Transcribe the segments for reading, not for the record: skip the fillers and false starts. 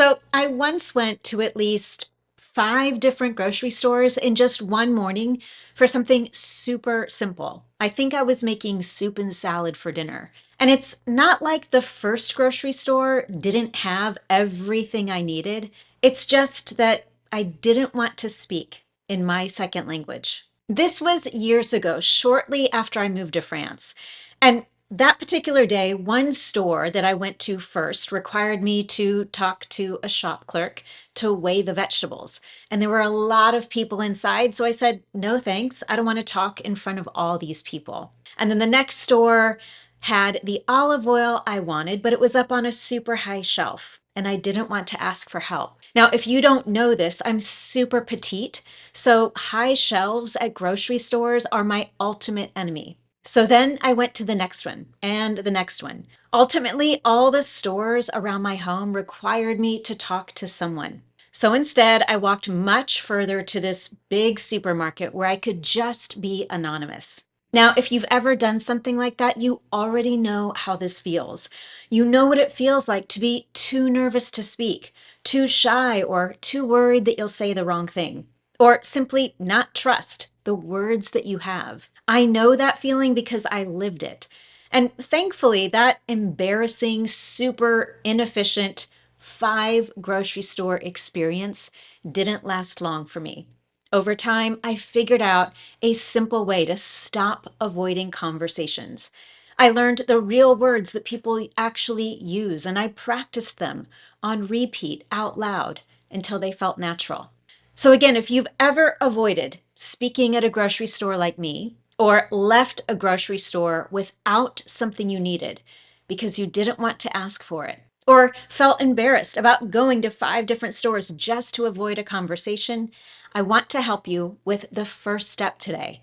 So I once went to at least 5 different grocery stores in just one morning for something super simple. I think I was making soup and salad for dinner. And it's not like the first grocery store didn't have everything I needed. It's just that I didn't want to speak in my second language. This was years ago, shortly after I moved to France. And that particular day, one store that I went to first required me to talk to a shop clerk to weigh the vegetables. And there were a lot of people inside. So I said, no thanks. I don't want to talk in front of all these people. And then the next store had the olive oil I wanted, but it was up on a super high shelf. And I didn't want to ask for help. Now, if you don't know this, I'm super petite. So high shelves at grocery stores are my ultimate enemy. So then I went to the next one and the next one. Ultimately, all the stores around my home required me to talk to someone. So instead, I walked much further to this big supermarket where I could just be anonymous. Now, if you've ever done something like that, you already know how this feels. You know what it feels like to be too nervous to speak, too shy, or too worried that you'll say the wrong thing, or simply not trust the words that you have. I know that feeling because I lived it. And thankfully, that embarrassing, super inefficient 5 grocery store experience didn't last long for me. Over time, I figured out a simple way to stop avoiding conversations. I learned the real words that people actually use, and I practiced them on repeat out loud until they felt natural. So, again, if you've ever avoided speaking at a grocery store like me, or left a grocery store without something you needed because you didn't want to ask for it, or felt embarrassed about going to 5 different stores just to avoid a conversation, I want to help you with the first step today.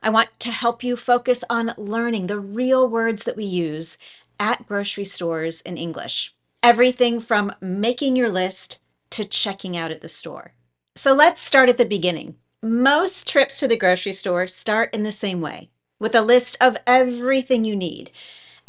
I want to help you focus on learning the real words that we use at grocery stores in English. Everything from making your list to checking out at the store. So let's start at the beginning. Most trips to the grocery store start in the same way, with a list of everything you need.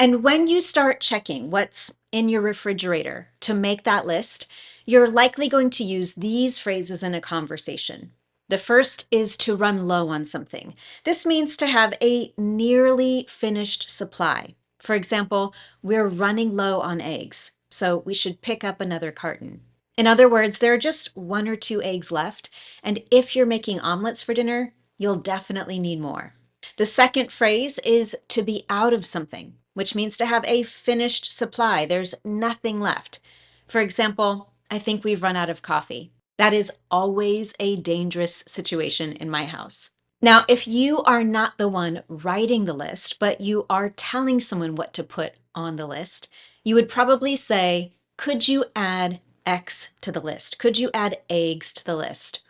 And when you start checking what's in your refrigerator to make that list, you're likely going to use these phrases in a conversation. The first is to run low on something. This means to have a nearly finished supply. For example, we're running low on eggs, so we should pick up another carton. In other words, there are just 1 or 2 eggs left, and if you're making omelets for dinner, you'll definitely need more. The second phrase is to be out of something, which means to have a finished supply. There's nothing left. For example, I think we've run out of coffee. That is always a dangerous situation in my house. Now, if you are not the one writing the list, but you are telling someone what to put on the list, you would probably say, could you add X to the list? Could you add eggs to the list?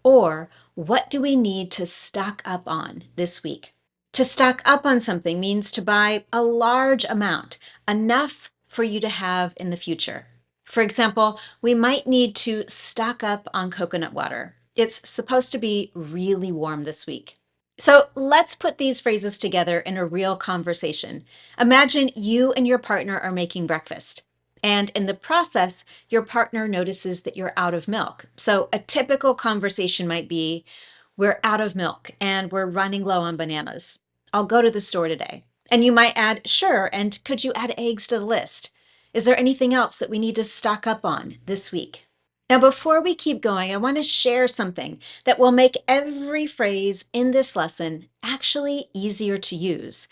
Or what do we need to stock up on this week? To stock up on something means to buy a large amount, enough for you to have in the future. For example, we might need to stock up on coconut water. It's supposed to be really warm this week. So let's put these phrases together in a real conversation. Imagine you and your partner are making breakfast. And in the process, your partner notices that you're out of milk. So a typical conversation might be, we're out of milk and we're running low on bananas. I'll go to the store today. And you might add, sure, and could you add eggs to the list? Is there anything else that we need to stock up on this week? Now, before we keep going, I want to share something that will make every phrase in this lesson actually easier to use.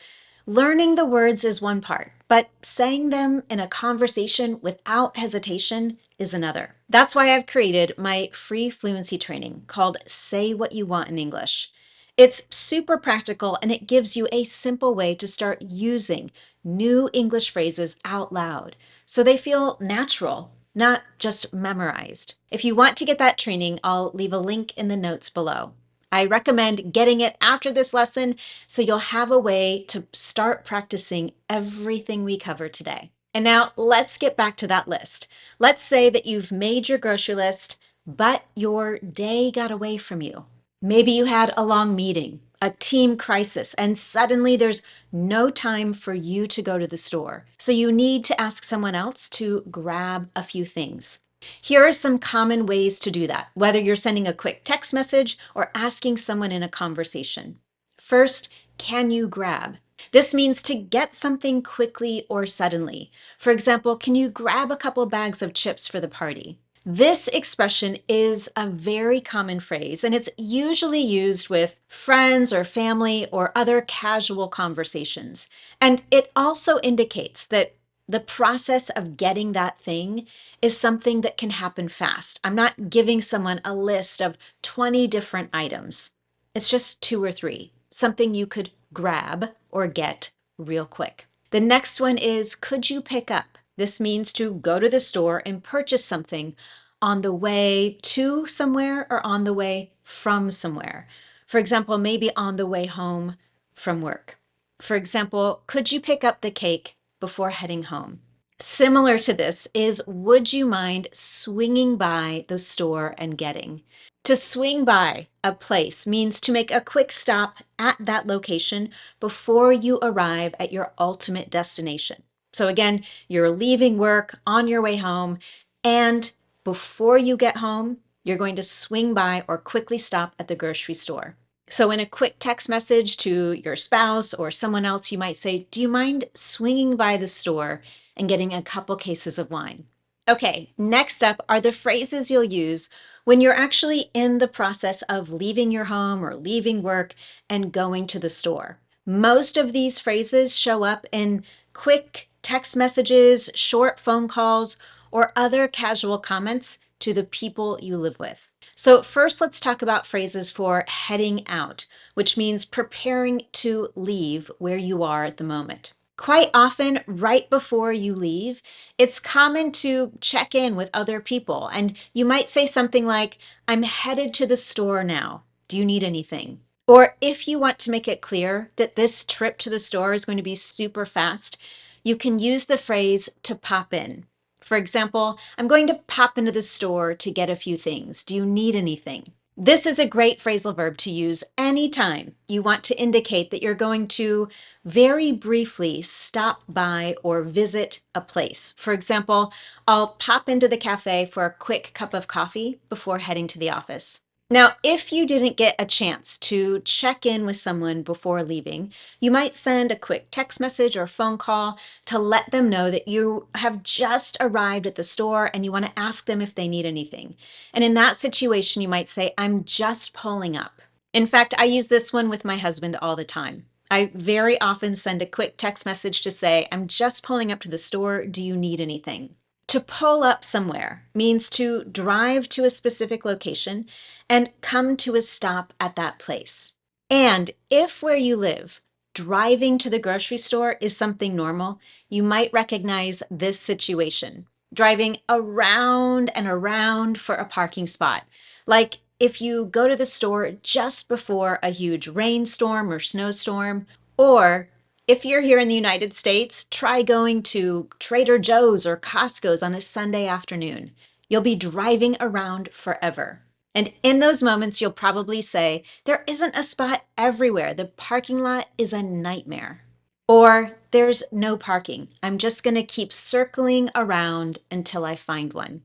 Learning the words is one part, but saying them in a conversation without hesitation is another. That's why I've created my free fluency training called Say What You Want in English. It's super practical and it gives you a simple way to start using new English phrases out loud so they feel natural, not just memorized. If you want to get that training, I'll leave a link in the notes below. I recommend getting it after this lesson so you'll have a way to start practicing everything we cover today. And now let's get back to that list. Let's say that you've made your grocery list, but your day got away from you. Maybe you had a long meeting, a team crisis, and suddenly there's no time for you to go to the store. So you need to ask someone else to grab a few things. Here are some common ways to do that, whether you're sending a quick text message or asking someone in a conversation. First, can you grab? This means to get something quickly or suddenly. For example, can you grab a couple bags of chips for the party? This expression is a very common phrase, and it's usually used with friends or family or other casual conversations. And it also indicates that the process of getting that thing is something that can happen fast. I'm not giving someone a list of 20 different items. It's just two or three, something you could grab or get real quick. The next one is, could you pick up? This means to go to the store and purchase something on the way to somewhere or on the way from somewhere. For example, maybe on the way home from work. For example, could you pick up the cake before heading home? Similar to this is, would you mind swinging by the store and getting? To swing by a place means to make a quick stop at that location before you arrive at your ultimate destination. So again, you're leaving work on your way home, and before you get home, you're going to swing by or quickly stop at the grocery store. So in a quick text message to your spouse or someone else, you might say, do you mind swinging by the store and getting a couple cases of wine? Okay, next up are the phrases you'll use when you're actually in the process of leaving your home or leaving work and going to the store. Most of these phrases show up in quick text messages, short phone calls, or other casual comments to the people you live with. So first, let's talk about phrases for heading out, which means preparing to leave where you are at the moment. Quite often, right before you leave, it's common to check in with other people, and you might say something like, I'm headed to the store now. Do you need anything? Or if you want to make it clear that this trip to the store is going to be super fast, you can use the phrase to pop in. For example, I'm going to pop into the store to get a few things. Do you need anything? This is a great phrasal verb to use anytime you want to indicate that you're going to very briefly stop by or visit a place. For example, I'll pop into the cafe for a quick cup of coffee before heading to the office. Now, if you didn't get a chance to check in with someone before leaving, you might send a quick text message or phone call to let them know that you have just arrived at the store and you want to ask them if they need anything. And in that situation, you might say, I'm just pulling up. In fact, I use this one with my husband all the time. I very often send a quick text message to say, I'm just pulling up to the store. Do you need anything? To pull up somewhere means to drive to a specific location and come to a stop at that place. And if where you live, driving to the grocery store is something normal, you might recognize this situation. Driving around and around for a parking spot. Like if you go to the store just before a huge rainstorm or snowstorm, or if you're here in the United States, try going to Trader Joe's or Costco's on a Sunday afternoon. You'll be driving around forever. And in those moments, you'll probably say, there isn't a spot everywhere. The parking lot is a nightmare. Or there's no parking. I'm just going to keep circling around until I find one.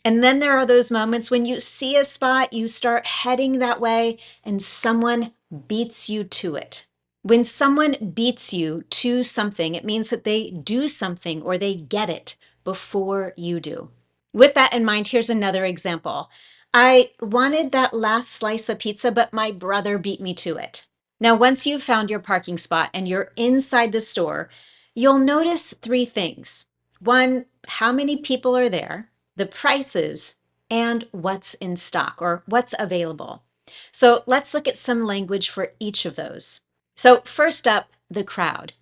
And then there are those moments when you see a spot, you start heading that way, and someone beats you to it. When someone beats you to something, it means that they do something or they get it before you do. With that in mind, here's another example. I wanted that last slice of pizza, but my brother beat me to it. Now, once you've found your parking spot and you're inside the store, you'll notice three things. One, how many people are there, the prices, and what's in stock or what's available. So let's look at some language for each of those. So first up, the crowd.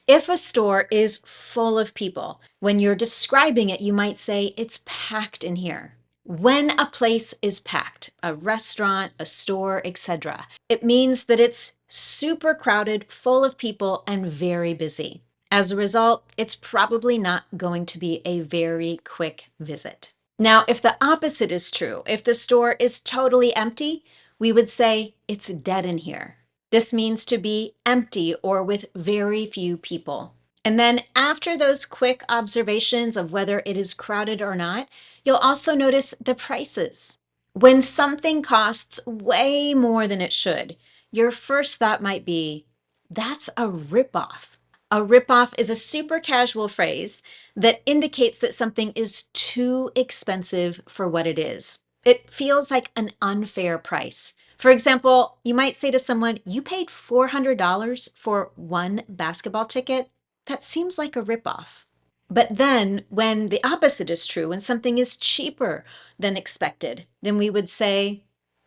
If a store is full of people, when you're describing it, you might say it's packed in here. When a place is packed, a restaurant, a store, etc., it means that it's super crowded, full of people, and very busy. As a result, it's probably not going to be a very quick visit. Now, if the opposite is true, if the store is totally empty, we would say it's dead in here. This means to be empty or with very few people. And then after those quick observations of whether it is crowded or not, you'll also notice the prices. When something costs way more than it should, your first thought might be, that's a ripoff. A ripoff is a super casual phrase that indicates that something is too expensive for what it is. It feels like an unfair price. For example, you might say to someone, you paid $400 for one basketball ticket. That seems like a ripoff. But then, when the opposite is true, when something is cheaper than expected, then we would say,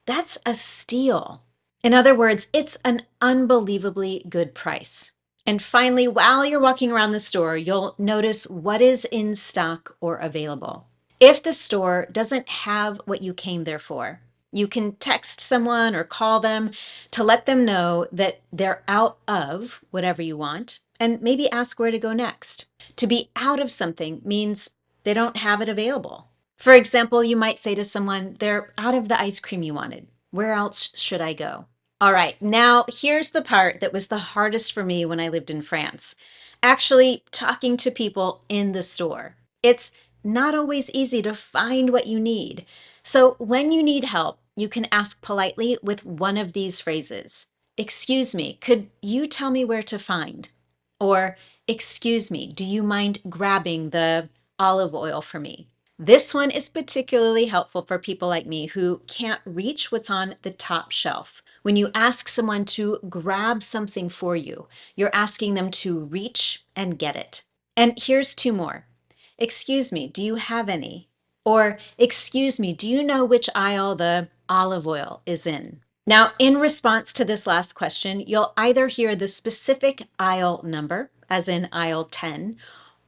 that's a steal. In other words, it's an unbelievably good price. And finally, while you're walking around the store, you'll notice what is in stock or available. If the store doesn't have what you came there for, you can text someone or call them to let them know that they're out of whatever you want and maybe ask where to go next. To be out of something means they don't have it available. For example, you might say to someone, they're out of the ice cream you wanted. Where else should I go? All right, now here's the part that was the hardest for me when I lived in France. Actually, talking to people in the store. It's not always easy to find what you need. So when you need help, you can ask politely with one of these phrases. Excuse me, could you tell me where to find? Or, excuse me, do you mind grabbing the olive oil for me? This one is particularly helpful for people like me who can't reach what's on the top shelf. When you ask someone to grab something for you, you're asking them to reach and get it. And here's two more. Excuse me, do you have any? Or, excuse me, do you know which aisle the olive oil is in? Now, in response to this last question, you'll either hear the specific aisle number, as in aisle 10,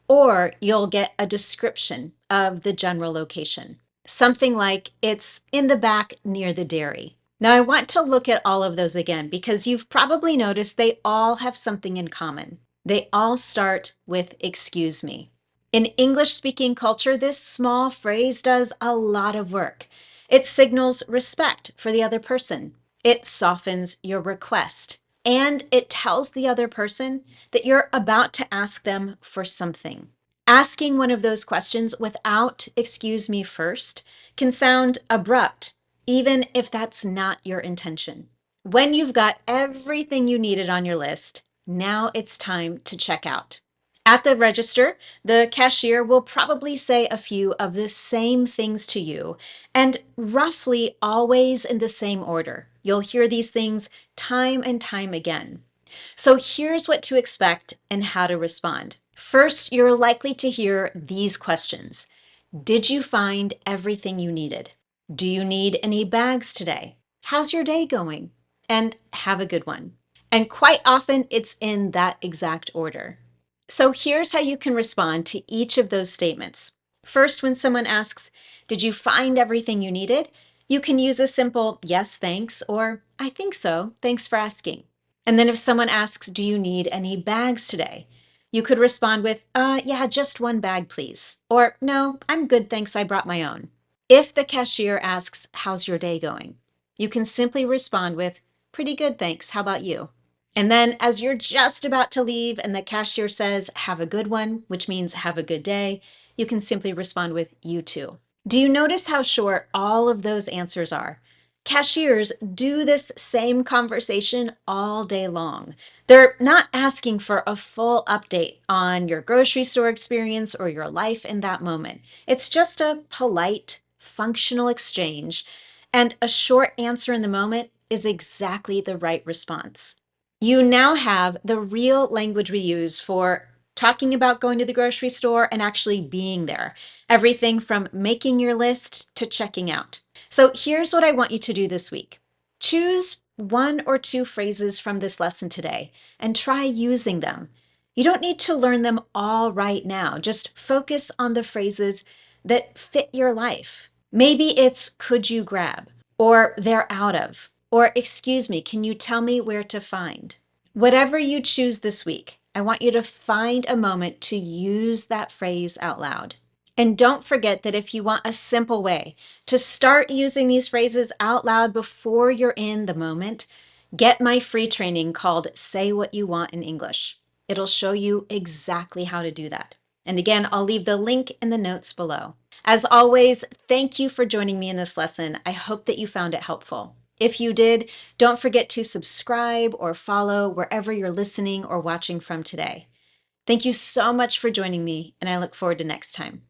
or you'll get a description of the general location. Something like, it's in the back near the dairy. Now, I want to look at all of those again because you've probably noticed they all have something in common. They all start with excuse me. In English-speaking culture, this small phrase does a lot of work. It signals respect for the other person. It softens your request. And it tells the other person that you're about to ask them for something. Asking one of those questions without excuse me first can sound abrupt, even if that's not your intention. When you've got everything you needed on your list, now it's time to check out. At the register, the cashier will probably say a few of the same things to you, and roughly always in the same order. You'll hear these things time and time again. So here's what to expect and how to respond. First, you're likely to hear these questions. Did you find everything you needed? Do you need any bags today? How's your day going? And have a good one. And quite often it's in that exact order. So here's how you can respond to each of those statements. First, when someone asks, did you find everything you needed? You can use a simple yes, thanks, or I think so, thanks for asking. And then if someone asks, do you need any bags today? You could respond with, yeah, just one bag, please. Or, no, I'm good, thanks, I brought my own. If the cashier asks, how's your day going? You can simply respond with, pretty good, thanks, how about you? And then as you're just about to leave and the cashier says, have a good one, which means have a good day, you can simply respond with, you too. Do you notice how short all of those answers are? Cashiers do this same conversation all day long. They're not asking for a full update on your grocery store experience or your life in that moment. It's just a polite, functional exchange, and a short answer in the moment is exactly the right response. You now have the real language we use for talking about going to the grocery store and actually being there. Everything from making your list to checking out. So here's what I want you to do this week. Choose one or two phrases from this lesson today and try using them. You don't need to learn them all right now. Just focus on the phrases that fit your life. Maybe it's could you grab, or they're out of, or excuse me, can you tell me where to find? Whatever you choose this week, I want you to find a moment to use that phrase out loud. And don't forget that if you want a simple way to start using these phrases out loud before you're in the moment, get my free training called Say What You Want in English. It'll show you exactly how to do that. And again, I'll leave the link in the notes below. As always, thank you for joining me in this lesson. I hope that you found it helpful. If you did, don't forget to subscribe or follow wherever you're listening or watching from today. Thank you so much for joining me, and I look forward to next time.